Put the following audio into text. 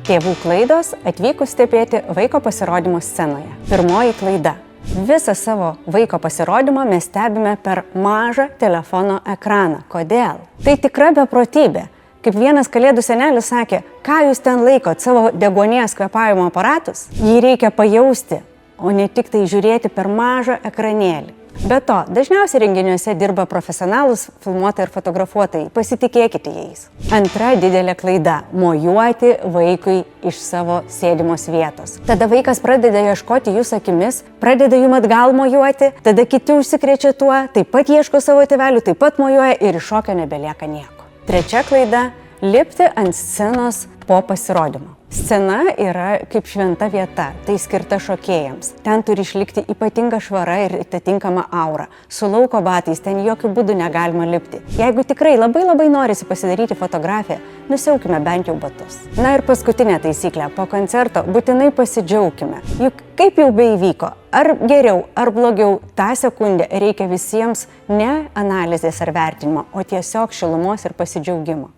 Tėvų klaidos atvykus stebėti vaiko pasirodymo scenoje. Pirmoji klaida. Visą savo vaiko pasirodymą mes stebime per mažą telefono ekraną. Kodėl? Tai tikra beprotybė. Kaip vienas kalėdų senelis sakė, ką jūs ten laikot savo deguonies kvėpavimo aparatus? Jį reikia pajausti, o ne tik tai žiūrėti per mažą ekranėlį. Be to, dažniausiai renginiuose dirba profesionalūs filmuotojai ir fotografuotojai. Pasitikėkite jais. Antra didelė klaida – mojuoti vaikui iš savo sėdimos vietos. Tada vaikas pradeda ieškoti jūs akimis, pradeda jum atgal mojuoti, tada kiti užsikrečia tuo, taip pat ieško savo tėvelių, taip pat mojuoja ir iš šokio nebelieka nieko. Trečia klaida – lipti ant scenos po pasirodymo. Scena yra kaip šventa vieta, tai skirta šokėjams. Ten turi išlikti ypatinga švara ir atitinkama aura. Su lauko batais ten jokių būdų negalima lipti. Jeigu tikrai labai norisi pasidaryti fotografiją, nusiaukime bent jau batus. Na ir paskutinė taisyklė, po koncerto būtinai pasidžiaukime. Juk kaip jau beįvyko, ar geriau, ar blogiau, tą sekundę reikia visiems ne analizės ar vertinimo, o tiesiog šilumos ir pasidžiaugimo.